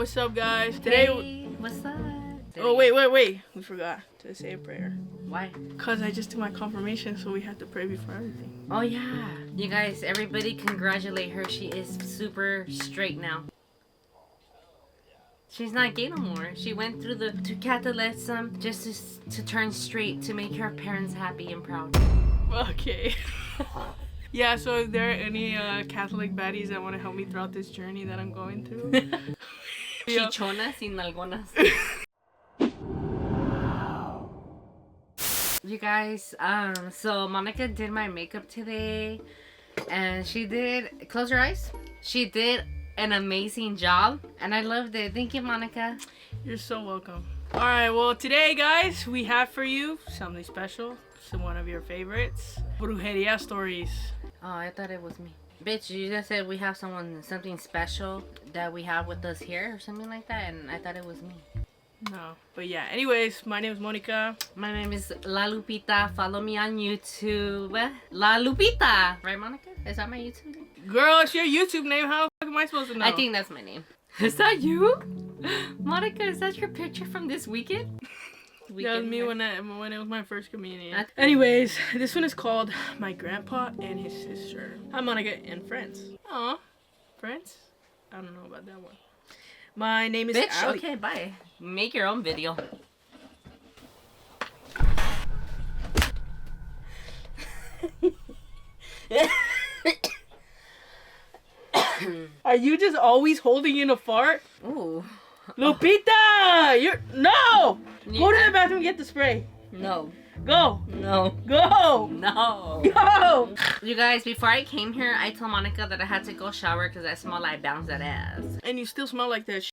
What's up, guys? Hey, what's up? Oh, wait. We forgot to say a prayer. Why? Because I just did my confirmation, so we have to pray before everything. Oh, yeah. You guys, everybody congratulate her. She is super straight now. She's not gay no more. She went through to Catholicism just to turn straight to make her parents happy and proud. Okay. Yeah, so if there are any Catholic baddies that want to help me throughout this journey that I'm going through. Chichonas sin nalgonas. You guys, so Monica did my makeup today, and she did, close your eyes, she did an amazing job, and I loved it. Thank you, Monica. You're so welcome. Alright, well today, guys, we have for you something special, one of your favorites, brujeria stories. Oh, I thought it was me. Bitch, you just said we have something special that we have with us here or something like that, and I thought it was me. No, but yeah, anyways, my name is Monica. My name is La Lupita. Follow me on YouTube. La Lupita. Right, Monica? Is that my YouTube name? Girl, it's your YouTube name. How the fuck am I supposed to know? I think that's my name. Is that you? Monica, is that your picture from this weekend? That was me when it was my first communion. Anyways, this one is called My Grandpa and His Sister. Hi, Monica and friends. Aw, friends? I don't know about that one. My name is Bitch, Ali. okay, bye. Make your own video. Are you just always holding in a fart? Ooh. Lupita! No! Yeah. Go to the bathroom and get the spray. No. Go! No. Go! No. Go! You guys, before I came here, I told Monica that I had to go shower because I smell like bounce that ass. And you still smell like that.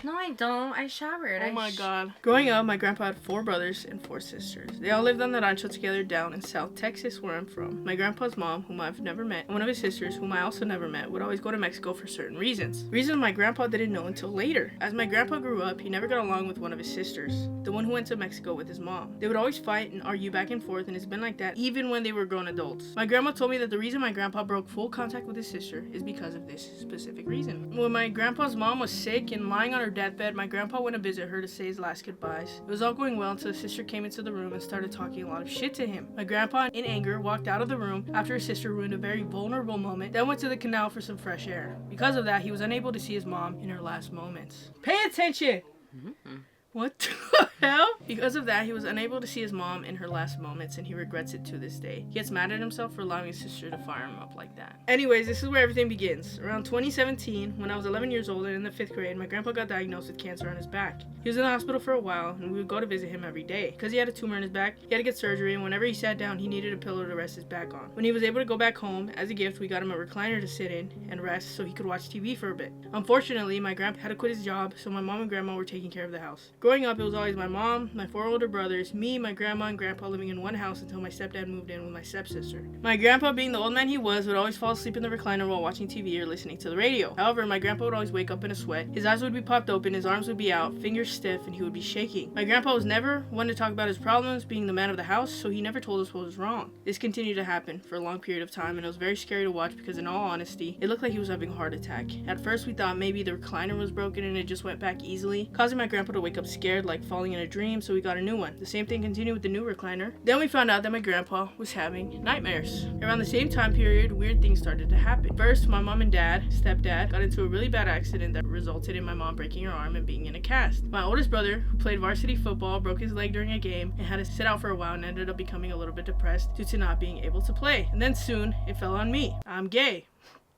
No, I don't. I showered. Oh my god. Growing up, my grandpa had 4 brothers and 4 sisters. They all lived on the rancho together down in South Texas, where I'm from. My grandpa's mom, whom I've never met, and one of his sisters, whom I also never met, would always go to Mexico for certain reasons. Reasons my grandpa didn't know until later. As my grandpa grew up, he never got along with one of his sisters, the one who went to Mexico with his mom. They would always fight and argue back and forth, and it's been like that even when they were grown adults. My grandma told me that the reason my grandpa broke full contact with his sister is because of this specific reason. When my grandpa's mom was sick and lying on her deathbed, my grandpa went to visit her to say his last goodbyes. It was all going well until his sister came into the room and started talking a lot of shit to him. My grandpa, in anger, walked out of the room after his sister ruined a very vulnerable moment, then went to the canal for some fresh air. Because of that, he was unable to see his mom in her last moments. Pay attention! Mm-hmm. What the hell? Because of that, he was unable to see his mom in her last moments, and he regrets it to this day. He gets mad at himself for allowing his sister to fire him up like that. Anyways, this is where everything begins. Around 2017, when I was 11 years old and in the 5th grade, my grandpa got diagnosed with cancer on his back. He was in the hospital for a while, and we would go to visit him every day. Because he had a tumor in his back, he had to get surgery, and whenever he sat down, he needed a pillow to rest his back on. When he was able to go back home, as a gift, we got him a recliner to sit in and rest so he could watch TV for a bit. Unfortunately, my grandpa had to quit his job, so my mom and grandma were taking care of the house. Growing up, it was always my mom, my 4 older brothers, me, my grandma, and grandpa living in one house until my stepdad moved in with my stepsister. My grandpa, being the old man he was, would always fall asleep in the recliner while watching TV or listening to the radio. However, my grandpa would always wake up in a sweat, his eyes would be popped open, his arms would be out, fingers stiff, and he would be shaking. My grandpa was never one to talk about his problems, being the man of the house, so he never told us what was wrong. This continued to happen for a long period of time, and it was very scary to watch because in all honesty, it looked like he was having a heart attack. At first, we thought maybe the recliner was broken and it just went back easily, causing my grandpa to wake up scared like falling in a dream, so we got a new one. The same thing continued with the new recliner. Then we found out that my grandpa was having nightmares. Around the same time period, weird things started to happen. First, my mom and stepdad, got into a really bad accident that resulted in my mom breaking her arm and being in a cast. My oldest brother, who played varsity football, broke his leg during a game and had to sit out for a while and ended up becoming a little bit depressed due to not being able to play. And then soon, it fell on me. I'm gay.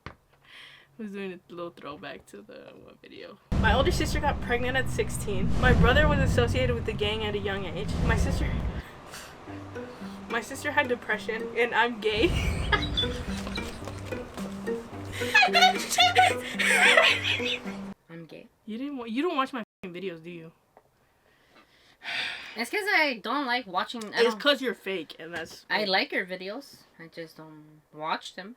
I was doing a little throwback to the video. My older sister got pregnant at 16. My brother was associated with the gang at a young age. My sister had depression, and I'm gay. I'm gay. You don't watch my videos, do you? It's because I don't like watching. It's because you're fake, and that's. I like your videos. I just don't watch them.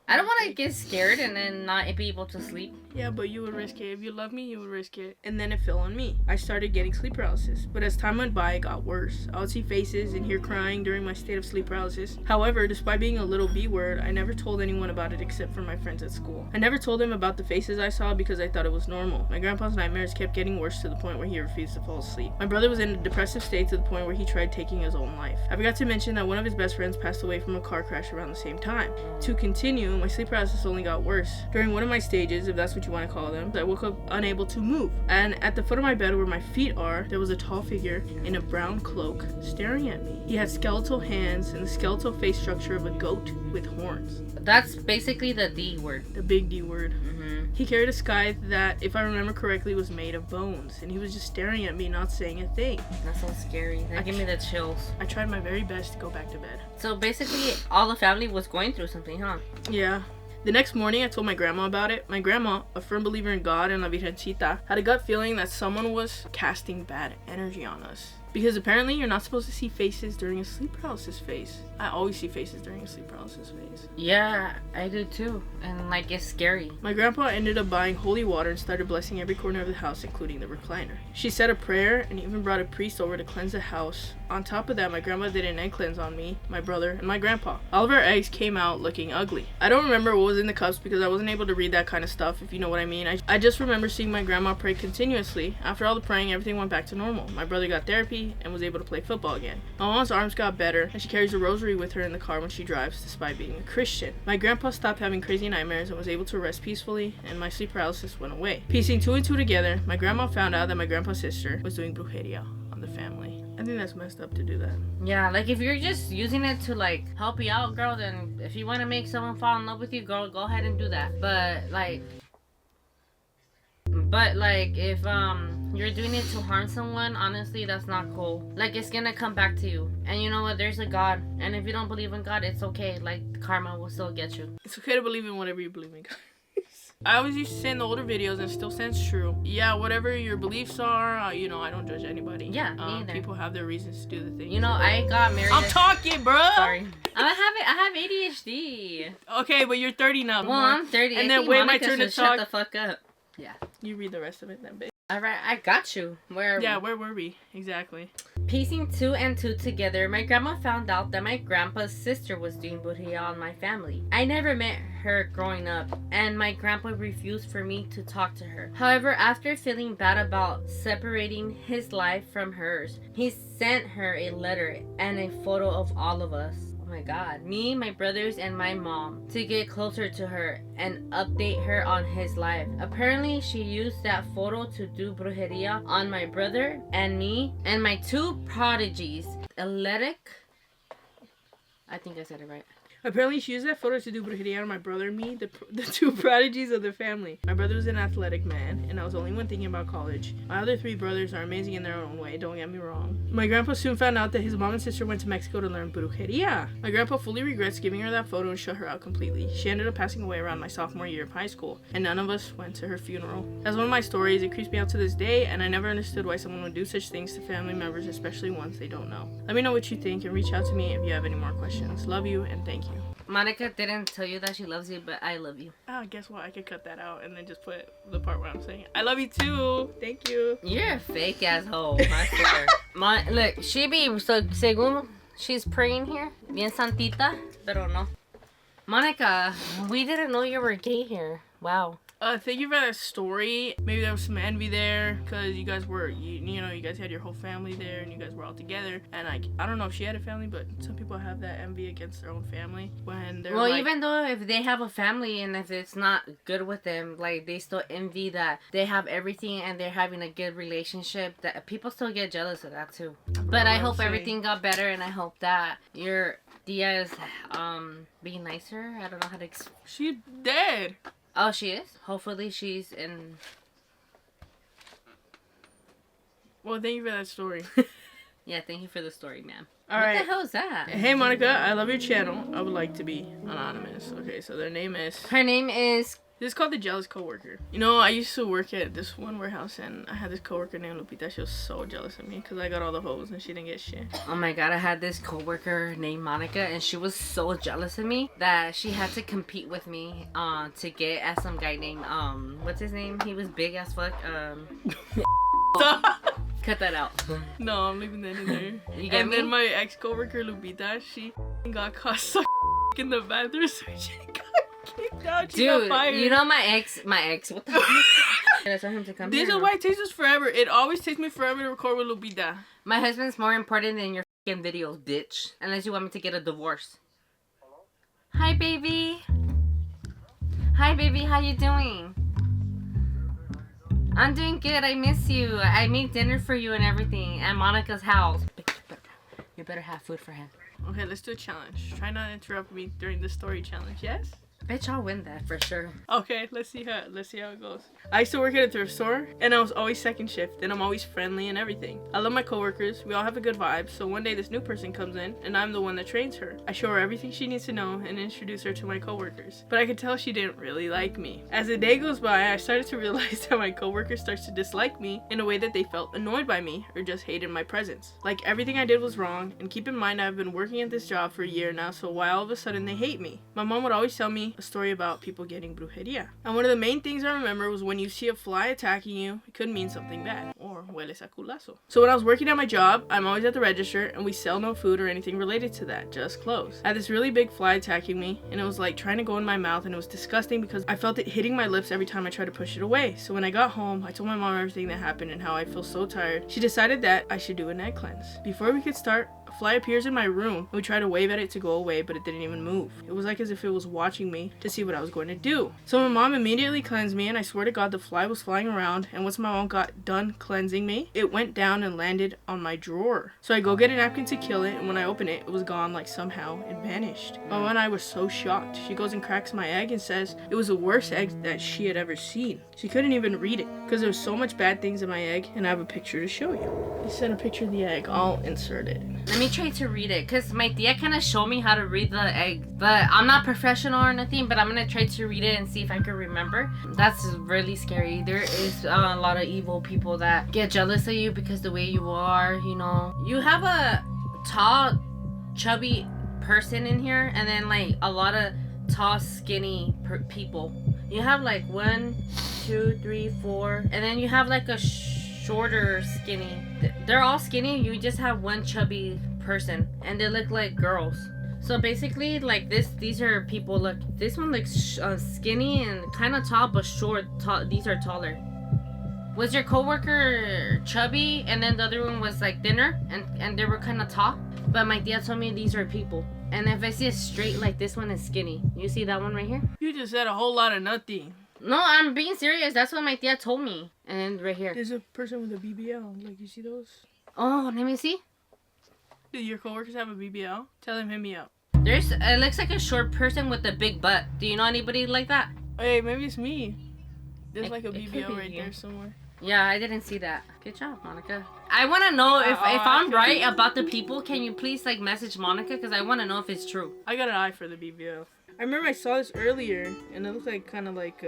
I don't want to get scared and then not be able to sleep. Yeah, but you would risk it. If you love me, you would risk it. And then it fell on me. I started getting sleep paralysis. But as time went by, it got worse. I would see faces and hear crying during my state of sleep paralysis. However, despite being a little B word, I never told anyone about it except for my friends at school. I never told them about the faces I saw because I thought it was normal. My grandpa's nightmares kept getting worse to the point where he refused to fall asleep. My brother was in a depressive state to the point where he tried taking his own life. I forgot to mention that one of his best friends passed away from a car crash around the same time. To continue, my sleep paralysis only got worse. During one of my stages, if that's what you want to call them, I woke up unable to move. And at the foot of my bed where my feet are, there was a tall figure in a brown cloak staring at me. He had skeletal hands and the skeletal face structure of a goat with horns. That's basically the D word. The big D word. Mm-hmm. He carried a scythe that, if I remember correctly, was made of bones. And he was just staring at me, not saying a thing. That's so scary. That gave me the chills. I tried my very best to go back to bed. So basically, all the family was going through something, huh? Yeah. The next morning, I told my grandma about it. My grandma, a firm believer in God and La Virgencita, had a gut feeling that someone was casting bad energy on us. Because apparently you're not supposed to see faces during a sleep paralysis phase. I always see faces during a sleep paralysis phase. Yeah, I do too. And like, it's scary. My grandpa ended up buying holy water and started blessing every corner of the house, including the recliner. She said a prayer and even brought a priest over to cleanse the house. On top of that, my grandma did an egg cleanse on me, my brother, and my grandpa. All of our eggs came out looking ugly. I don't remember what was in the cups because I wasn't able to read that kind of stuff, if you know what I mean. I just remember seeing my grandma pray continuously. After all the praying, everything went back to normal. My brother got therapy and was able to play football again. My mom's arms got better and she carries a rosary with her in the car when she drives, despite being a Christian. My grandpa stopped having crazy nightmares and was able to rest peacefully, and my sleep paralysis went away. Piecing two and two together, my grandma found out that my grandpa's sister was doing brujeria on the family. I think that's messed up to do that. Yeah, like if you're just using it to like help you out, girl, then if you want to make someone fall in love with you, girl, go ahead and do that. But like if you're doing it to harm someone, honestly, that's not cool. Like, it's gonna come back to you. And you know what? There's a God. And if you don't believe in God, it's okay. Like, karma will still get you. It's okay to believe in whatever you believe in, guys. I always used to say in the older videos, and it still stands true. Yeah, whatever your beliefs are, I don't judge anybody. Yeah, me either. People have their reasons to do the things. You know, I got married. I'm talking, bro. Sorry. I have ADHD. Okay, but you're 30 now. Well, I'm 30. And I then think wait Monica my turn to should talk. Shut the fuck up. Yeah. You read the rest of it then, babe. Alright, I got you. Where were we? Exactly. Piecing two and two together, my grandma found out that my grandpa's sister was doing brujeria on my family. I never met her growing up, and my grandpa refused for me to talk to her. However, after feeling bad about separating his life from hers, he sent her a letter and a photo of all of us. Oh my god. Me, my brothers, and my mom to get closer to her and update her on his life. Apparently, she used that photo to do brujeria on my brother and me and my two prodigies. Athletic. I think I said it right. Apparently, she used that photo to do brujeria on my brother and me, the two prodigies of the family. My brother was an athletic man, and I was the only one thinking about college. My other three brothers are amazing in their own way, don't get me wrong. My grandpa soon found out that his mom and sister went to Mexico to learn brujeria. My grandpa fully regrets giving her that photo and shut her out completely. She ended up passing away around my sophomore year of high school, and none of us went to her funeral. That's one of my stories. It creeps me out to this day, and I never understood why someone would do such things to family members, especially ones they don't know. Let me know what you think, and reach out to me if you have any more questions. Love you, and thank you. Monica didn't tell you that she loves you, but I love you. Guess what? I could cut that out and then just put the part where I'm saying, I love you too. Thank you. You're a fake asshole. I swear. Look, she be, so, según she's praying here, bien santita, pero no. Monica, we didn't know you were gay here. Wow. Thank you for that story. Maybe there was some envy there because you guys were, you guys had your whole family there and you guys were all together. And I don't know if she had a family, but some people have that envy against their own family when they're well, even though if they have a family and if it's not good with them, like they still envy that they have everything and they're having a good relationship. That people still get jealous of that too. But I hope everything got better, and I hope that your Dia is being nicer. I don't know how to. She's dead. Oh, she is? Hopefully she's in... Well, thank you for that story. Yeah, thank you for the story, ma'am. All what right. the hell is that? Hey, Monica, I love your channel. I would like to be anonymous. Okay, so their name is... Her name is This is called the jealous coworker. You know, I used to work at this one warehouse, and I had this coworker named Lupita. She was so jealous of me because I got all the hoes and she didn't get shit. Oh my god, I had this coworker named Monica, and she was so jealous of me that she had to compete with me to get at some guy named what's his name? He was big as fuck. Cut that out. No, I'm leaving that in there. You get and me? then my ex coworker Lupita, she got caught sucking in the bathroom, so she got kicked out. She got Dude, fired. you know my ex, what the fuck? I told him to come This here. is why it takes us forever. It always takes me forever to record with Lupita. My husband's more important than your fucking videos, bitch. Unless you want me to get a divorce. Hi, baby. Hi, baby. How you doing? I'm doing good. I miss you. I made dinner for you and everything at Monica's house. You better have food for him. Okay, let's do a challenge. Try not to interrupt me during the story challenge, yes? Bitch, I'll win that for sure. Okay, let's see how it goes. I used to work at a thrift store, and I was always second shift, and I'm always friendly and everything. I love my coworkers. We all have a good vibe. So one day this new person comes in, and I'm the one that trains her. I show her everything she needs to know and introduce her to my coworkers. But I could tell she didn't really like me. As the day goes by, I started to realize that my coworker starts to dislike me in a way that they felt annoyed by me or just hated my presence. Like everything I did was wrong. And keep in mind, I've been working at this job for a year now, so why all of a sudden they hate me? My mom would always tell me a story about people getting brujeria. And one of the main things I remember was when you see a fly attacking you, it could mean something bad, or hueles a culazo. So when I was working at my job, I'm always at the register, and we sell no food or anything related to that, just clothes. I had this really big fly attacking me, and it was like trying to go in my mouth, and it was disgusting because I felt it hitting my lips every time I tried to push it away. So when I got home, I told my mom everything that happened and how I feel so tired. She decided that I should do an egg cleanse. Before we could start, a fly appears in my room, and we try to wave at it to go away, but it didn't even move. It was like as if it was watching me to see what I was going to do. So my mom immediately cleansed me, and I swear to God the fly was flying around, and once my mom got done cleansing me, it went down and landed on my drawer. So I go get a napkin to kill it, and when I open it, it was gone, like somehow it vanished. My mom and I were so shocked. She goes and cracks my egg and says it was the worst egg that she had ever seen. She couldn't even read it because there was so much bad things in my egg, and I have a picture to show you. He sent a picture of the egg. I'll insert it. Let me try to read it, because my tia kind of showed me how to read the egg. But I'm not professional or nothing, but I'm going to try to read it and see if I can remember. That's really scary. There is a lot of evil people that get jealous of you because the way you are, you know. You have a tall, chubby person in here, and then like a lot of tall, skinny people. You have like 1, 2, 3, 4, and then you have like a shorter, skinny. They're all skinny. You just have one chubby person, and they look like girls. So basically, like these are people. Look, this one looks skinny and kind of tall, but short. These are taller. Was your coworker chubby, and then the other one was like thinner, and they were kind of tall? But my tia told me these are people. And if I see it straight, like this one is skinny. You see that one right here? You just said a whole lot of nothing. No, I'm being serious. That's what my tia told me. And right here. There's a person with a BBL. Like, you see those? Oh, let me see. Do your coworkers have a BBL? Tell him, hit me up. It looks like a short person with a big butt. Do you know anybody like that? Hey, maybe it's me. There's like a It could BBL be right you. there somewhere. Yeah, I didn't see that. Good job, Monica. I want to know if I'm right about the people. Can you please like message Monica? Because I want to know if it's true. I got an eye for the BBL. I remember I saw this earlier, and it looked like kind of like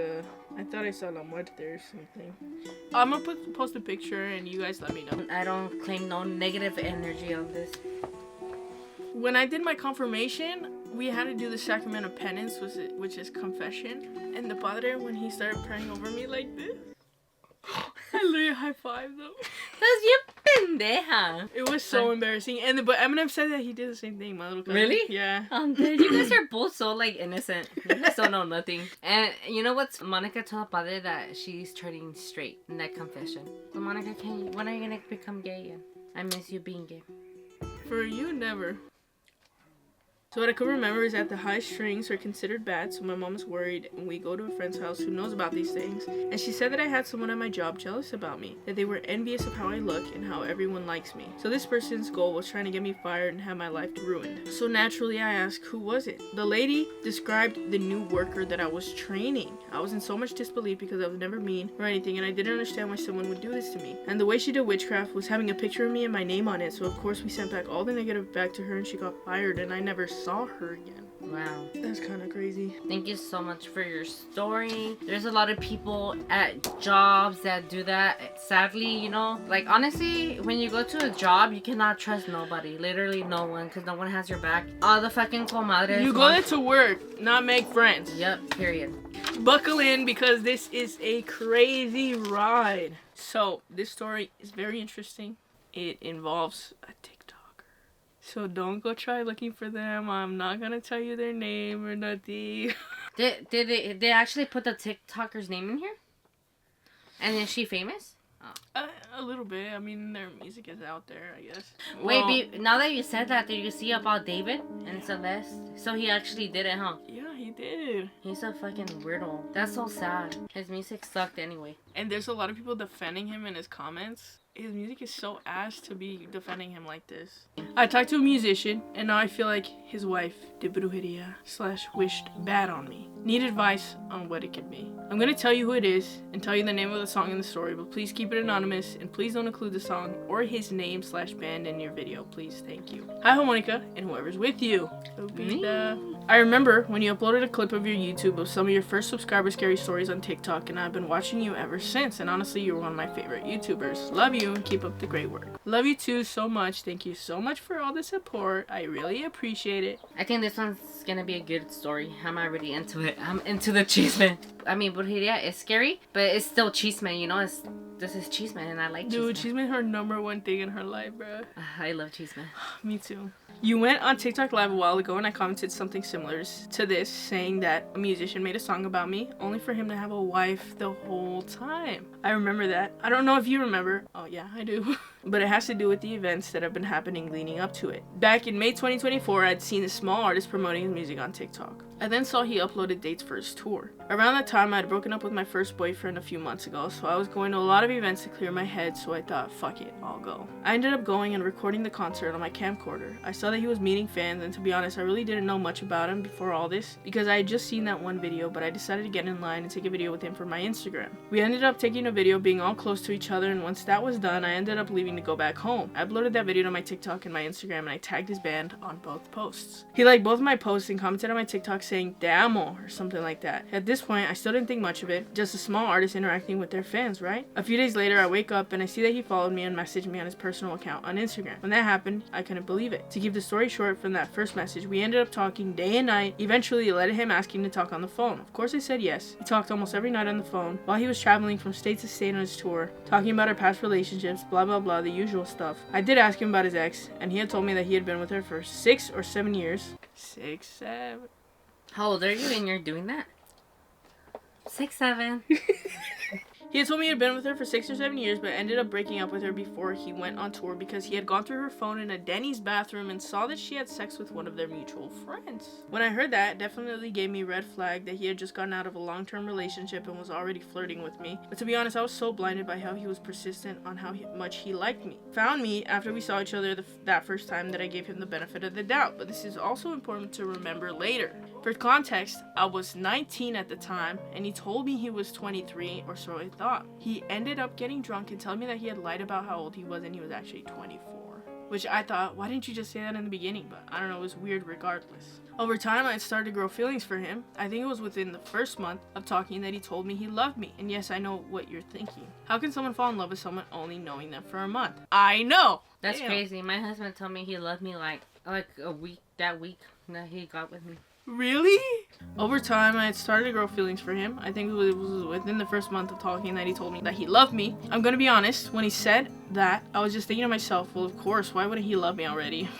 I thought I saw La Muerte or something. I'm gonna post a picture, and you guys let me know. I don't claim no negative energy on this. When I did my confirmation, we had to do the sacrament of penance, which is confession. And the padre, when he started praying over me like this, I literally high-fived them. That's you pendeja. It was so embarrassing. But Eminem said that he did the same thing, my little cousin. Really? Yeah. Dude, you guys are both so like innocent. You guys don't know nothing. And you know what's? Monica told Padre that she's turning straight in that confession. So Monica, when are you gonna become gay? I miss you being gay. For you, never. So what I could remember is that the high strings are considered bad, so my mom is worried, and we go to a friend's house who knows about these things, and she said that I had someone at my job jealous about me, that they were envious of how I look and how everyone likes me. So this person's goal was trying to get me fired and have my life ruined. So naturally I asked, who was it? The lady described the new worker that I was training. I was in so much disbelief because I was never mean or anything, and I didn't understand why someone would do this to me. And the way she did witchcraft was having a picture of me and my name on it, so of course we sent back all the negative back to her, and she got fired, and I never saw her again. Wow. That's kind of crazy. Thank you so much for your story. There's a lot of people at jobs that do that. Sadly, you know, like honestly, when you go to a job, you cannot trust nobody. Literally no one, because no one has your back. All the fucking comadres. You go there to work, not make friends. Yep, period. Buckle in because this is a crazy ride. So, this story is very interesting. It involves a TikToker. So don't go try looking for them. I'm not gonna tell you their name or nothing. Did they actually put the TikToker's name in here? And is she famous? A little bit. I mean, their music is out there, I guess. Wait, now that you said that, did you see about David and Celeste? So he actually did it, huh? Yeah, he did. He's a fucking weirdo. That's so sad. His music sucked anyway. And there's a lot of people defending him in his comments. His music is so ass to be defending him like this. I talked to a musician, and now I feel like his wife did brujeria / wished bad on me. Need advice on what it could be. I'm gonna tell you who it is and tell you the name of the song in the story, but please keep it anonymous and please don't include the song or his name / band in your video, please. Thank you. Hi, Harmonica, and whoever's with you. I remember when you uploaded a clip of your YouTube of some of your first subscriber scary stories on TikTok, and I've been watching you ever since, and honestly, you're one of my favorite YouTubers. Love you and keep up the great work. Love you too so much. Thank you so much for all the support. I really appreciate it. I think this one's gonna be a good story. I'm already into it. I'm into the cheeseman. I mean, brujeria is scary, but it's still cheeseman, you know? This is cheeseman, and I like Dude, cheeseman. she's been her #1 thing in her life, bro. I love cheeseman. Me too. You went on TikTok live a while ago and I commented something similar to this, saying that a musician made a song about me, only for him to have a wife the whole time. I remember that. I don't know if you remember. Oh yeah, I do. But it has to do with the events that have been happening leading up to it. Back in May 2024, I'd seen a small artist promoting his music on TikTok. I then saw he uploaded dates for his tour. Around that time, I had broken up with my first boyfriend a few months ago, so I was going to a lot of events to clear my head, so I thought, fuck it, I'll go. I ended up going and recording the concert on my camcorder. I saw that he was meeting fans, and to be honest, I really didn't know much about him before all this, because I had just seen that one video, but I decided to get in line and take a video with him for my Instagram. We ended up taking a video being all close to each other, and once that was done, I ended up leaving to go back home. I uploaded that video to my TikTok and my Instagram, and I tagged his band on both posts. He liked both of my posts and commented on my TikTok saying, "Te amo," or something like that. At this point, I still didn't think much of it, just a small artist interacting with their fans, right? A few days later, I wake up and I see that he followed me and messaged me on his personal account on Instagram. When that happened, I couldn't believe it. To keep the story short, from that first message, we ended up talking day and night. Eventually, it led to him asking to talk on the phone. Of course, I said yes. We talked almost every night on the phone while he was traveling from state to state on his tour, talking about our past relationships, blah blah blah, the usual stuff. I did ask him about his ex, and he had told me that he had been with her for 6 or 7 years. 6, 7. How old are you and you're doing that? 6, 7. He had told me he had been with her for 6 or 7 years, but ended up breaking up with her before he went on tour because he had gone through her phone in a Denny's bathroom and saw that she had sex with one of their mutual friends. When I heard that, it definitely gave me a red flag that he had just gotten out of a long-term relationship and was already flirting with me. But to be honest, I was so blinded by how he was persistent on how much he liked me. Found me after we saw each other that first time that I gave him the benefit of the doubt, but this is also important to remember later. For context, I was 19 at the time, and he told me he was 23, or so I thought. He ended up getting drunk and telling me that he had lied about how old he was and he was actually 24. Which I thought, why didn't you just say that in the beginning? But I don't know, it was weird regardless. Over time, I started to grow feelings for him. I think it was within the first month of talking that he told me he loved me. And yes, I know what you're thinking. How can someone fall in love with someone only knowing them for a month? I know! That's Damn. crazy. My husband told me he loved me like a week, that week that he got with me. Really? Over time, I had started to grow feelings for him. I think it was within the first month of talking that he told me that he loved me. I'm gonna be honest, when he said that, I was just thinking to myself, well, of course, why wouldn't he love me already?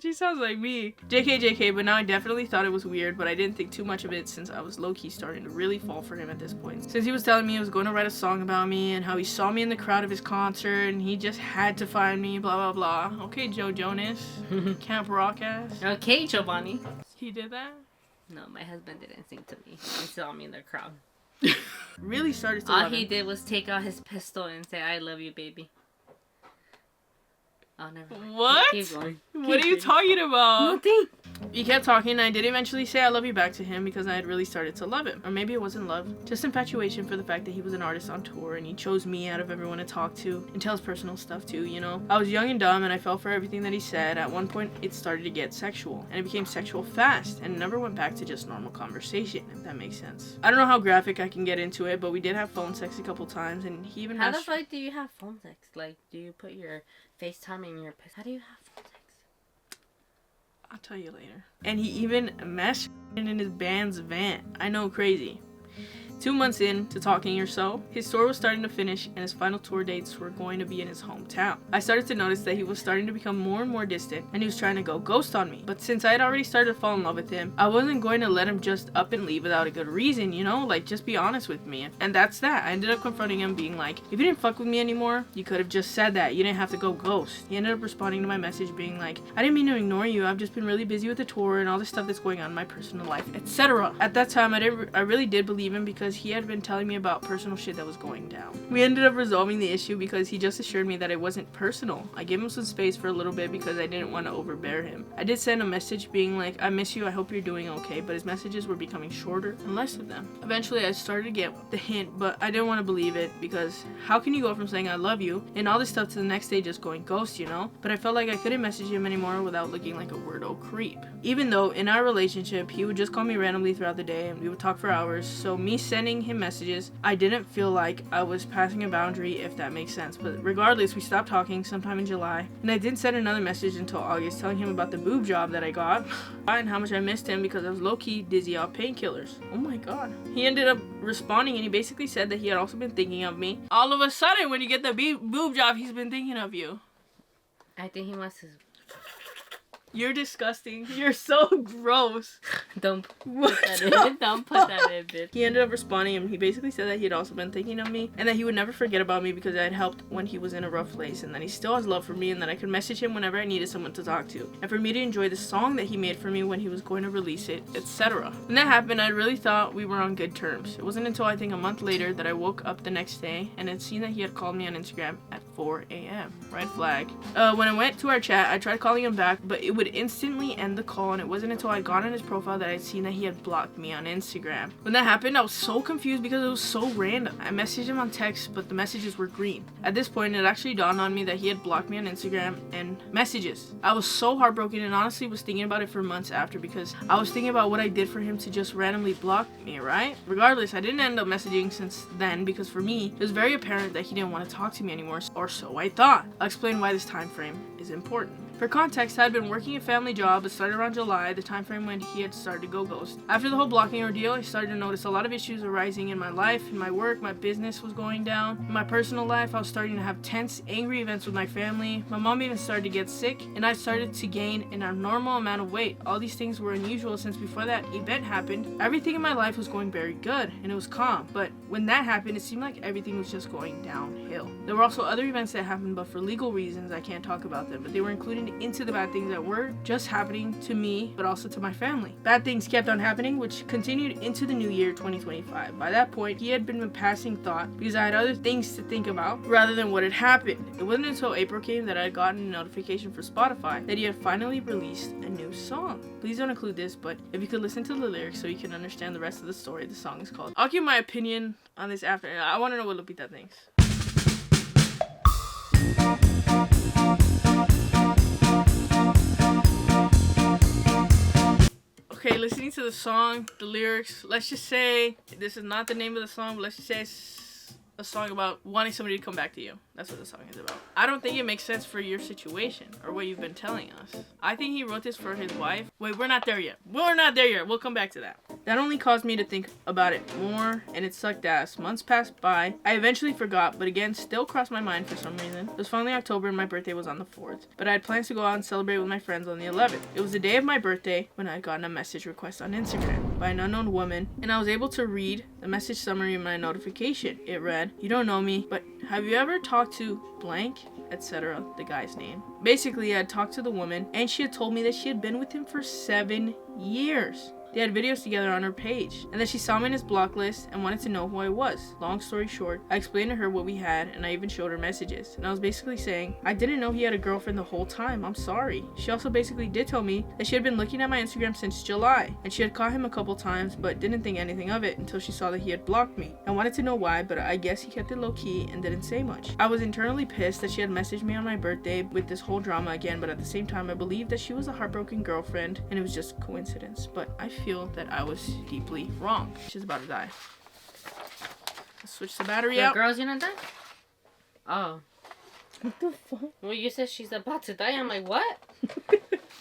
She sounds like me. JK, but now I definitely thought it was weird, but I didn't think too much of it since I was low-key starting to really fall for him at this point. Since he was telling me he was going to write a song about me and how he saw me in the crowd of his concert and he just had to find me, blah, blah, blah. Okay, Joe Jonas. Camp Rock ass. Okay, Giovanni. He did that? No, my husband didn't sing to me. He saw me in the crowd. Really started to All love he him. did was take out his pistol and say, "I love you, baby." Oh, never mind. What? Keep going. What are you talking about? Nothing. We kept talking, and I did eventually say I love you back to him because I had really started to love him. Or maybe it wasn't love, just infatuation for the fact that he was an artist on tour and he chose me out of everyone to talk to and tell his personal stuff too, you know? I was young and dumb and I fell for everything that he said. At one point, it started to get sexual, and it became sexual fast and never went back to just normal conversation, if that makes sense. I don't know how graphic I can get into it, but we did have phone sex a couple times, and he even How the fuck do you have phone sex? Like, do you put your FaceTime in your... How do you have phone sex? I'll tell you later. And he even mashed in his band's van. I know, crazy. 2 months into talking or so, his tour was starting to finish and his final tour dates were going to be in his hometown. I started to notice that he was starting to become more and more distant and he was trying to go ghost on me. But since I had already started to fall in love with him, I wasn't going to let him just up and leave without a good reason, you know? Like, just be honest with me. And that's that. I ended up confronting him, being like, if you didn't fuck with me anymore, you could have just said that. You didn't have to go ghost. He ended up responding to my message being like, I didn't mean to ignore you. I've just been really busy with the tour and all the stuff that's going on in my personal life, etc. At that time, I really did believe him because he had been telling me about personal shit that was going down. We ended up resolving the issue because he just assured me that it wasn't personal. I gave him some space for a little bit because I didn't want to overbear him. I did send a message being like, I miss you, I hope you're doing okay, but his messages were becoming shorter and less of them. Eventually I started to get the hint, but I didn't want to believe it because how can you go from saying I love you and all this stuff to the next day just going ghost, you know? But I felt like I couldn't message him anymore without looking like a weirdo creep. Even though in our relationship he would just call me randomly throughout the day and we would talk for hours, so me sending him messages, I didn't feel like I was passing a boundary, if that makes sense. But regardless, we stopped talking sometime in July, and I didn't send another message until August telling him about the boob job that I got and how much I missed him because I was low-key dizzy off painkillers. Oh my god. He ended up responding and he basically said that he had also been thinking of me. All of a sudden, when you get the boob job, he's been thinking of you. I think he wants to... You're disgusting. You're so gross. Don't put that in. Don't put that in, bitch. He ended up responding and he basically said that he had also been thinking of me and that he would never forget about me because I had helped when he was in a rough place and that he still has love for me and that I could message him whenever I needed someone to talk to and for me to enjoy the song that he made for me when he was going to release it, etc. When that happened, I really thought we were on good terms. It wasn't until I think a month later that I woke up the next day and had seen that he had called me on Instagram at 4 a.m. Red flag. When I went to our chat, I tried calling him back, but it would instantly end the call, and it wasn't until I got on his profile that I'd seen that he had blocked me on Instagram. When that happened, I was so confused because it was so random. I messaged him on text, but the messages were green. At this point, it actually dawned on me that he had blocked me on Instagram and messages. I was so heartbroken and honestly was thinking about it for months after because I was thinking about what I did for him to just randomly block me, right? Regardless, I didn't end up messaging since then because for me, it was very apparent that he didn't want to talk to me anymore, or so I thought. I'll explain why this time frame is important. For context, I had been working a family job. It started around July, the time frame when he had started to go ghost. After the whole blocking ordeal, I started to notice a lot of issues arising in my life, in my work, my business was going down. In my personal life, I was starting to have tense, angry events with my family. My mom even started to get sick, and I started to gain an abnormal amount of weight. All these things were unusual since before that event happened, everything in my life was going very good, and it was calm. But when that happened, it seemed like everything was just going downhill. There were also other events that happened, but for legal reasons, I can't talk about them, but they were included into the bad things that were just happening to me, but also to my family. Bad things kept on happening, which continued into the new year 2025. By that point, he had been a passing thought because I had other things to think about rather than what had happened. It wasn't until April came that I had gotten a notification for Spotify that he had finally released a new song. Please don't include this, but if you could listen to the lyrics so you can understand the rest of the story, the song is called. I'll give my opinion on this after. I want to know what Lupita thinks. Okay, listening to the song, the lyrics, let's just say, this is not the name of the song, but let's just say it's a song about wanting somebody to come back to you. That's what the song is about. I don't think it makes sense for your situation or what you've been telling us. I think he wrote this for his wife. Wait, we're not there yet. We're not there yet. We'll come back to that. That only caused me to think about it more, and it sucked ass. Months passed by. I eventually forgot, but again, still crossed my mind for some reason. It was finally October and my birthday was on the 4th, but I had plans to go out and celebrate with my friends on the 11th. It was the day of my birthday when I had gotten a message request on Instagram by an unknown woman, and I was able to read the message summary in my notification. It read, "You don't know me, but have you ever talked to blank, etc., the guy's name." Basically, I had talked to the woman, and she had told me that she had been with him for 7 years. They had videos together on her page, and that she saw me in his block list and wanted to know who I was. Long story short, I explained to her what we had, and I even showed her messages. And I was basically saying, I didn't know he had a girlfriend the whole time. I'm sorry. She also basically did tell me that she had been looking at my Instagram since July, and she had caught him a couple times, but didn't think anything of it until she saw that he had blocked me. I wanted to know why, but I guess he kept it low key and didn't say much. I was internally pissed that she had messaged me on my birthday with this whole drama again, but at the same time, I believed that she was a heartbroken girlfriend and it was just coincidence. But I feel that I was deeply wrong. She's about to die. Let's switch the battery The out. girl's gonna die? Oh. What the fuck? Well, you said she's about to die. I'm like, what?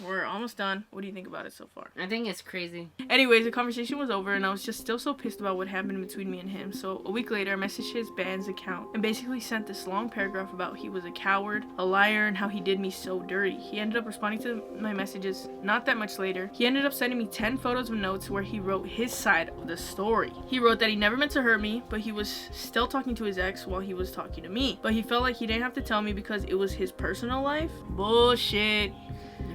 We're almost done. What do you think about it so far? I think it's crazy. Anyways, the conversation was over and I was just still so pissed about what happened between me and him. So a week later, I messaged his band's account and basically sent this long paragraph about he was a coward, a liar, and how he did me so dirty. He ended up responding to my messages not that much later. He ended up sending me 10 photos of notes where he wrote his side of the story. He wrote that he never meant to hurt me, but he was still talking to his ex while he was talking to me. But he felt like he didn't have to tell me because it was his personal life. Bullshit.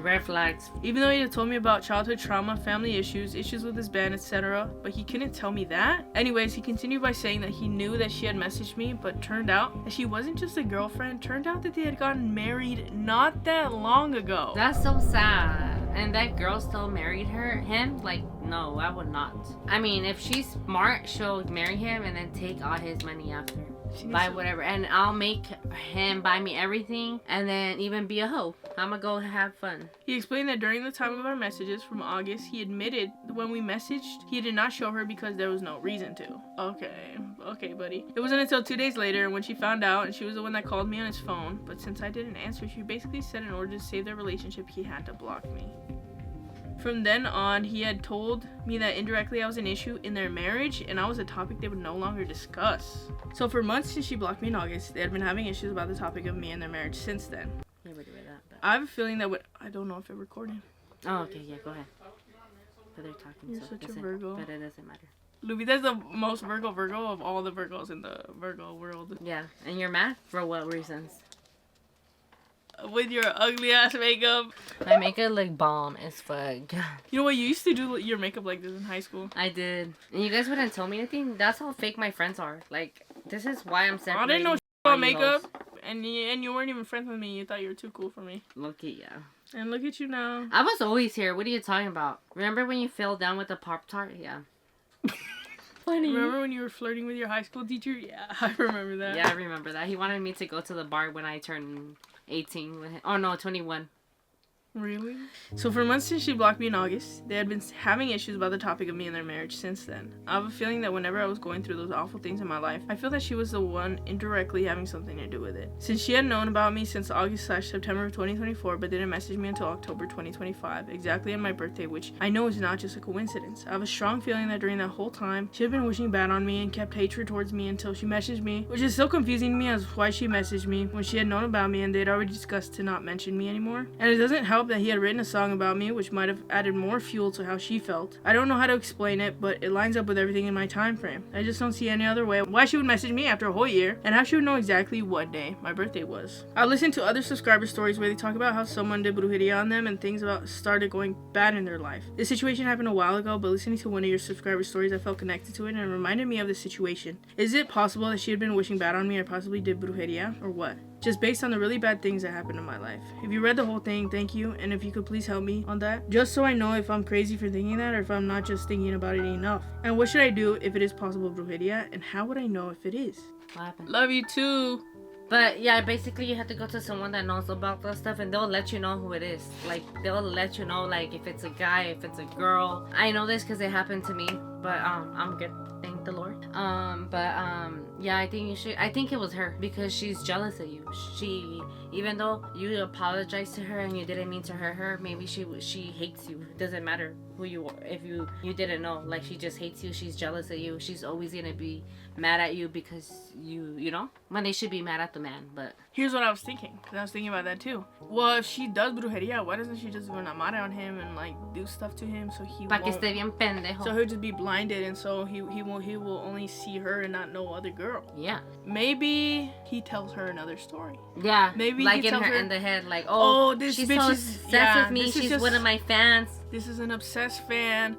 Red flags. Even though he had told me about childhood trauma, family issues with his band, etc., but he couldn't tell me that. Anyways, he continued by saying that he knew that she had messaged me, but turned out that she wasn't just a girlfriend. Turned out that they had gotten married not that long ago. That's so sad. And that girl still married him? Like, no, I would not. I mean, if she's smart, she'll marry him and then take all his money after. Buy whatever, and I'll make him buy me everything and then even be a hoe. I'm gonna go have fun. He explained that during the time of our messages from August, he admitted when we messaged, he did not show her because there was no reason to. Okay, buddy. It wasn't until 2 days later when she found out, and she was the one that called me on his phone, but since I didn't answer, she basically said in order to save their relationship, he had to block me. From then on, he had told me that indirectly I was an issue in their marriage and I was a topic they would no longer discuss. So for months since she blocked me in August, they had been having issues about the topic of me and their marriage since then. I have a feeling that I don't know if it recorded. Oh, okay, yeah, go ahead. But they're talking, You're so such a listen, Virgo. but it doesn't matter. Lupita's the most Virgo of all the Virgos in the Virgo world. Yeah, and you're mad? For what reasons? With your ugly ass makeup. My makeup look bomb as fuck. You know what? You used to do your makeup like this in high school. I did. And you guys wouldn't tell me anything? That's how fake my friends are. Like, this is why I'm separating. I didn't know about makeup. And you weren't even friends with me. You thought you were too cool for me. Look at ya. And look at you now. I was always here. What are you talking about? Remember when you fell down with the Pop-Tart? Yeah. Funny. Remember when you were flirting with your high school teacher? Yeah, I remember that. Yeah, I remember that. He wanted me to go to the bar when I turned 18 with him. Oh no, 21. Really? So for months since she blocked me in August, they had been having issues about the topic of me and their marriage since then. I have a feeling that whenever I was going through those awful things in my life, I feel that she was the one indirectly having something to do with it. Since she had known about me since August/September of 2024, but didn't message me until October 2025, exactly on my birthday, which I know is not just a coincidence. I have a strong feeling that during that whole time, she had been wishing bad on me and kept hatred towards me until she messaged me, which is still confusing to me as why she messaged me when she had known about me and they'd already discussed to not mention me anymore. And it doesn't help that he had written a song about me, which might have added more fuel to how she felt. I don't know how to explain it, but it lines up with everything in my time frame. I just don't see any other way why she would message me after a whole year and how she would know exactly what day my birthday was. I listened to other subscriber stories where they talk about how someone did brujeria on them and things about started going bad in their life. This situation happened a while ago, but listening to one of your subscriber stories, I felt connected to it and it reminded me of the situation. Is it possible that she had been wishing bad on me or possibly did brujeria, or what? Just based on the really bad things that happened in my life. If you read the whole thing, thank you, and if you could please help me on that, just so I know if I'm crazy for thinking that or if I'm not just thinking about it enough. And what should I do if it is possible brujeria, and how would I know if it is? What happened? Love you too. But yeah, basically you have to go to someone that knows about that stuff and they'll let you know who it is. Like, they'll let you know, like, if it's a guy, if it's a girl. I know this because it happened to me, but I'm good. Thank the Lord. Yeah, I think it was her because she's jealous of you. Even though you apologized to her and you didn't mean to hurt her, maybe she hates you. It doesn't matter who you are. If you didn't know, like, she just hates you. She's jealous of you. She's always gonna be mad at you because you know, when they should be mad at the man. But here's what I was thinking, because I was thinking about that too. Well, if she does brujeria, why doesn't she just go enamare on him and like do stuff to him so he pa' que esté bien pendejo. So he'll just be blinded, and so he will only see her and not no other girl. Yeah. Maybe he tells her another story. Yeah. Maybe like he in tells her her in the head, like, oh, this she's bitch so is obsessed with me. She's one of my fans. This is an obsessed fan.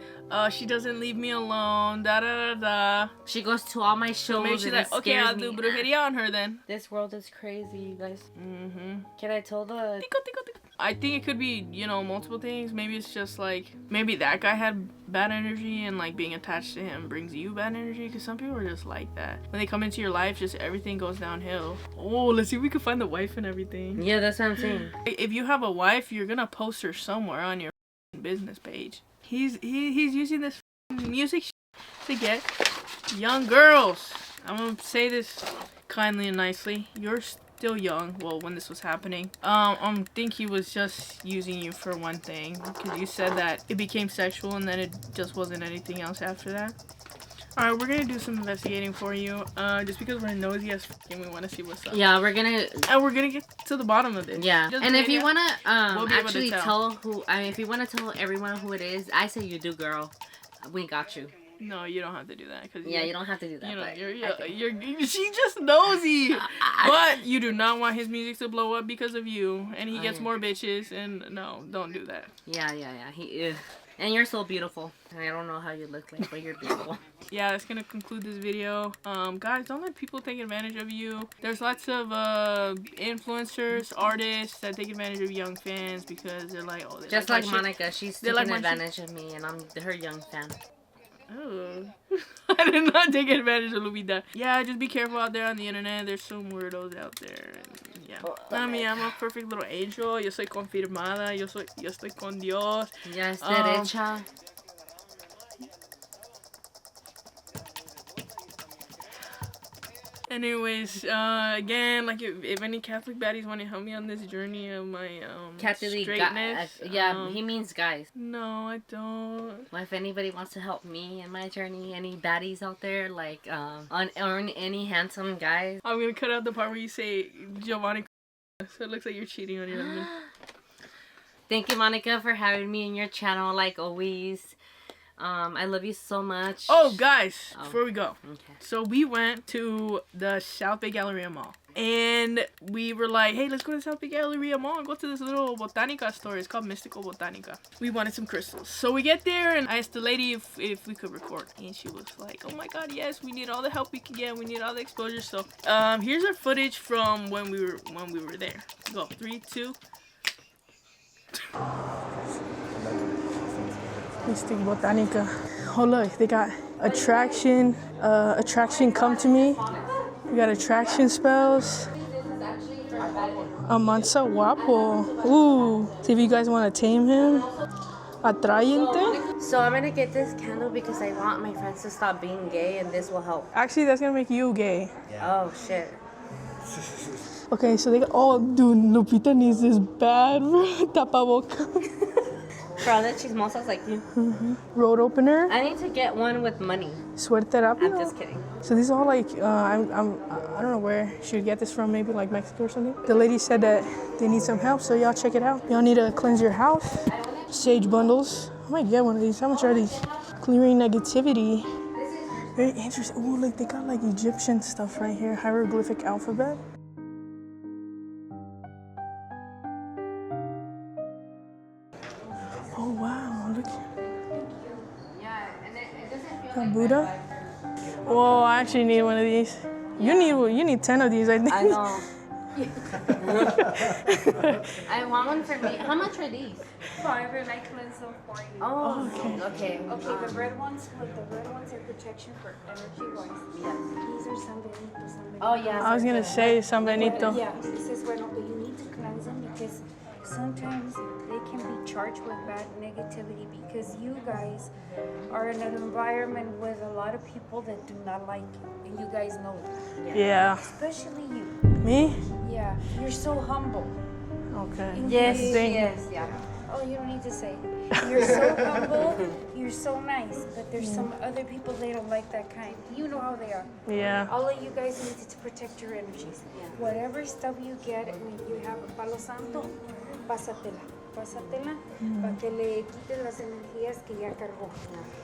She doesn't leave me alone. Da da da da. She goes to all my shows. So maybe she's and like, it okay, scares I'll me. do brujeria on her then. This world is crazy, you guys. Mm-hmm. Can I tell the... Tico, tico, tico. I think it could be, you know, multiple things. Maybe it's just like, maybe that guy had bad energy and like being attached to him brings you bad energy, because some people are just like that. When they come into your life, just everything goes downhill. Oh, let's see if we can find the wife and everything. Yeah, that's what I'm saying. If you have a wife, you're gonna post her somewhere on your business page. He's using this music to get young girls. I'm gonna say this kindly and nicely. You're still young. Well, when this was happening, I think he was just using you for one thing, because you said that it became sexual and then it just wasn't anything else after that. All right, we're gonna do some investigating for you. Just because we're nosy as and we want to see what's up. Yeah, we're gonna get to the bottom of this. Yeah, Just and if you brujeria, wanna we'll be able to actually tell. tell who, I mean, if you wanna tell everyone who it is, I say you do, girl. We got you. No, you don't have to do that. Cause Yeah, you don't have to do that. You know, but she's just nosy. But you do not want his music to blow up because of you, and he gets more bitches. And no, don't do that. Yeah. He is. And you're so beautiful. I don't know how you look like, but you're beautiful. Yeah, that's gonna conclude this video. Guys, don't let people take advantage of you. There's lots of influencers, artists that take advantage of young fans because they're like, oh, they just like like my Monica, she's They taking like my advantage of me, and I'm her young fan. Oh. I did not take advantage of Lupita. Yeah, just be careful out there on the internet. There's some weirdos out there. And yeah. I mean, I'm a perfect little angel. Yo soy confirmada. Yo estoy con Dios. Ya es derecha. Anyways, again, like if any Catholic baddies want to help me on this journey of my straightness, he means guys. No, I don't. Well, if anybody wants to help me in my journey, any baddies out there, like on any handsome guys, I'm gonna cut out the part where you say Giovanni, so it looks like you're cheating on your husband. Thank you, Monica, for having me in your channel, like always. I love you so much. Oh, guys, before we go. Okay. So we went to the South Bay Galleria Mall. And we were like, hey, let's go to the South Bay Galleria Mall and go to this little Botanica store. It's called Mystical Botanica. We wanted some crystals. So we get there and I asked the lady if we could record. And she was like, oh my god, yes, we need all the help we can get. We need all the exposure. So here's our footage from when we were there. Go, 3, 2. Mystic Botanica. Oh look, they got attraction come to me. We got attraction spells. Amansa guapo. Ooh, see if you guys want to tame him. Atrayente. So I'm gonna get this candle because I want my friends to stop being gay, and this will help. Actually, that's gonna make you gay. Oh shit. Okay, so they got, oh dude, Lupita needs this bad tapaboca. For all the chismosas like you. Road opener. I need to get one with money. Suerte rápido. I'm just kidding. So these are all like, I don't know where she would get this from, maybe like Mexico or something. The lady said that they need some help, so y'all check it out. Y'all need to cleanse your house. Sage bundles. I might get one of these. How much are these? Clearing negativity. Very interesting. Ooh, look, they got like Egyptian stuff right here. Hieroglyphic alphabet. Oh wow, look. Yeah, and it doesn't feel A Buddha. Whoa, I actually need one of these. Yeah. You need 10 of these, I think. I know. I want one for me. How much are these? 5 and I cleanse them for you. Oh, okay. Okay, the red ones are protection for energy wise. Yes. These are San Benito. Oh, yeah. I was gonna say San Benito. Yeah, this is bueno, but you need to cleanse them because sometimes they can be charged with bad negativity because you guys are in an environment with a lot of people that do not like you, and you guys know that. Yeah. Especially you. Me? Yeah, you're so humble. Okay. Yes, yeah. Oh, you don't need to say. You're so humble, you're so nice, but there's some other people they don't like that kind. You know how they are. Yeah. All of you guys need to protect your energies. Whatever stuff you get when you have a palo santo, pásatela para que le quites las energías que ya cargó.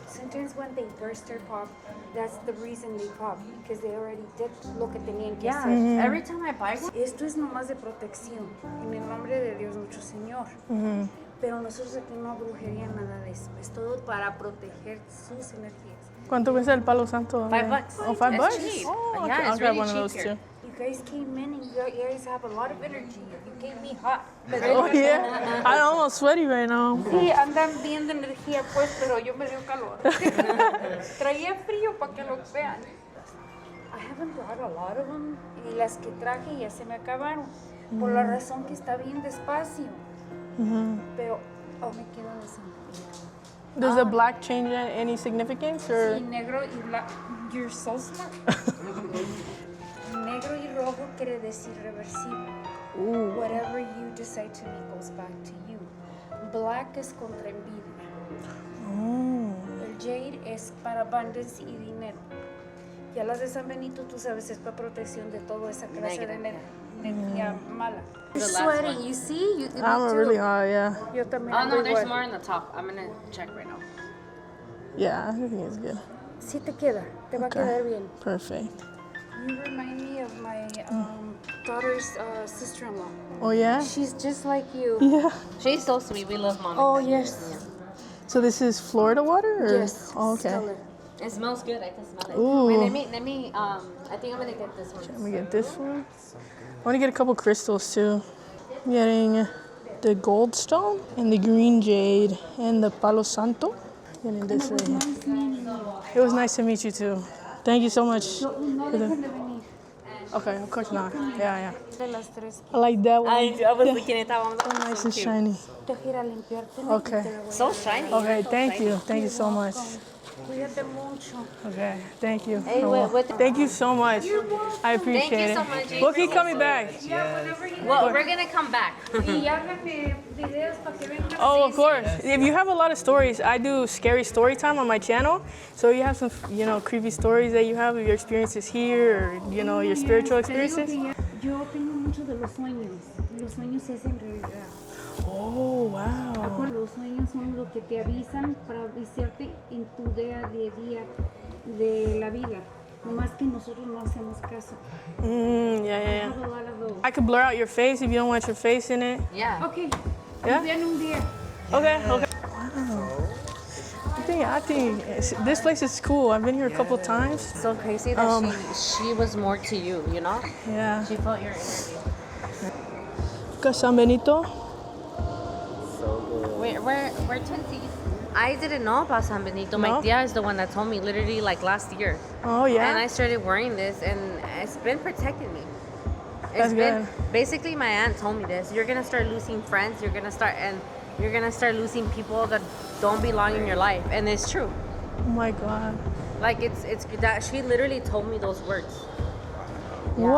Sometimes when they burst or pop, that's the reason they pop, because they already did lo que tenían que hacer. Every time I buy one. Esto es nomás de protección, en el nombre de Dios nuestro Señor. Pero nosotros aquí no brujería, nada de eso. Es todo para proteger sus energías. ¿Cuánto cuesta el palo santo? $5. Oh, $5? It's cheap. Oh, Yeah, okay. it's I'll grab really one of cheap those here. too. You guys came in and you guys have a lot of energy. You gave me hot. Oh, yeah. I'm almost sweaty right now. Sí, andan bien de energía pues, pero yo me dio calor. Traía frío para que lo vean. I haven't brought a lot of them. Y las que traje ya se me acabaron. Por la razón que está bien despacio. Pero, me quedo desenfriado. Does the black change any significance? Or? Sí, negro y blanco. You're so smart. Negro y rojo quiere decir reversible. Ooh. Whatever you decide to me goes back to you. Black es contra envidia. Oh. El jade es para abundance y dinero. Ya las de San Benito, tú sabes, es para protección de toda esa clase de energía mala. You're The last sweating, one. you see? You, me I'm too. really hot, yeah. Yo también Oh no, ando there's igual. more on the top. I'm gonna check right now. Yeah, I think it's good. Sí te queda, te va a Okay. quedar bien. Perfect. You remind me of my daughter's sister-in-law. Oh, yeah? She's just like you. Yeah. She's so sweet. We love Monica. Oh, yes. So this is Florida water? Or? Yes. Oh, okay. Smell it. It smells good. I can smell it. Ooh. Wait, let me. I think I'm gonna get this one. Let me get this one. I want to get a couple crystals too. I'm getting the gold stone and the green jade and the palo santo. Getting this right here. It was nice to meet you too. Thank you so much. No dejen de venir. Okay, of course not. Yeah. De las tres. I like that one. I was looking at that one. That was Nice so and cute. shiny. Te gira a limpiarte. Okay. So shiny. Okay, So thank shiny. you. Thank you so much. Cuídate mucho. Okay, thank you. Hey, Oh, what- thank you so much. I appreciate Thank you it. so much, Jake. We'll keep coming back. Yeah, whenever you Well, we're gonna come back. Y háganme videos para que vengan. Oh, of course. If you have a lot of stories, I do scary story time on my channel. So you have some, creepy stories that you have of your experiences here, or your spiritual Te digo experiences. que yo tengo mucho de los sueños. Los sueños se hacen realidad. Oh, wow. Los sueños son lo que te avisan para avisarte en tu día a día de la vida. Nomás que nosotros no hacemos caso. I Yeah. have a lot of those. I could blur out your face if you don't want your face in it. Yeah. Okay. Yeah? Ven un día. Okay. Wow. I think this place is cool. I've been here a couple times. So crazy that she was more to you. You know. Yeah. She felt your energy. San Benito. We're twinsies. I didn't know about San Benito. No? My tia is the one that told me literally like last year. Oh, yeah. And I started wearing this and it's been protecting me. That's good. Basically my aunt told me this. You're gonna start losing friends, you're gonna start losing people that don't belong in your life. And it's true. Oh, my God. Like it's that she literally told me those words. What?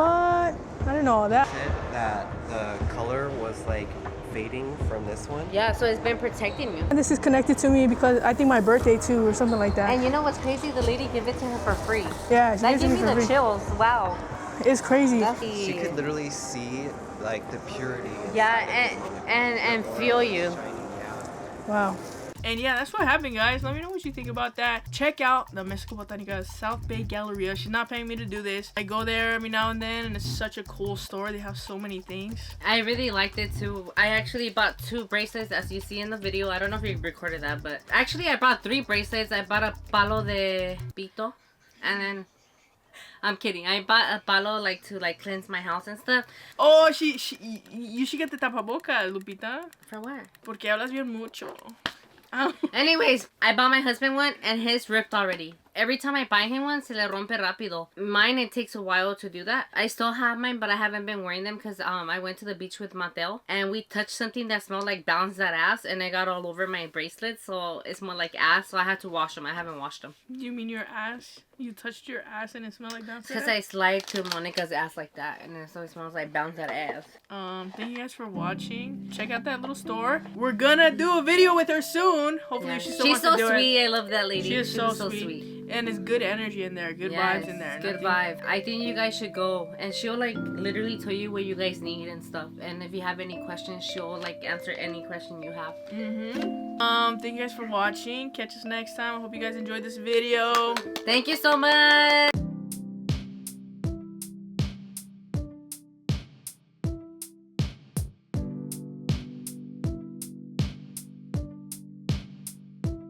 I didn't know that. That the color was like fading from this one. Yeah, so it's been protecting you. And this is connected to me because I think my birthday too, or something like that. And you know what's crazy? The lady gave it to her for free. Yeah, she That gives it gave me me for the free. chills. Wow. It's crazy. She could literally see like the purity. Yeah, and feel you. Wow. And yeah, that's what happened, guys. Let me know what you think about that. Check out the Mexico Botanica South Bay Galleria. She's not paying me to do this. I go there every now and then, and it's such a cool store. They have so many things. I really liked it too. I actually bought 2 bracelets as you see in the video. I don't know if you recorded that, but actually I bought 3 bracelets. I bought a palo de pito, and then I'm kidding. I bought a palo to cleanse my house and stuff. Oh, you should get the tapaboca, Lupita. For what? Porque hablas bien mucho. Anyways, I bought my husband one and his ripped already. Every time I buy him one, se le rompe rápido. Mine, it takes a while to do that. I still have mine, but I haven't been wearing them because I went to the beach with Mateo and we touched something that smelled like bounce that ass and it got all over my bracelet, so it smelled like ass, so I had to wash them. I haven't washed them. You mean your ass? You touched your ass and it smelled like bounce? Because I slide to Monica's ass like that and so it smells like bounce that ass. Thank you guys for watching. Check out that little store. We're gonna do a video with her soon. Hopefully Yeah. she still She's wants to so do sweet. it. I love that lady. She is so was sweet. And it's good energy in there, good Yes, vibes in there. good vibe. I think you guys should go, and she'll literally tell you what you guys need and stuff. And if you have any questions, she'll answer any question you have. Thank you guys for watching. Catch us next time. I hope you guys enjoyed this video. Thank you so much.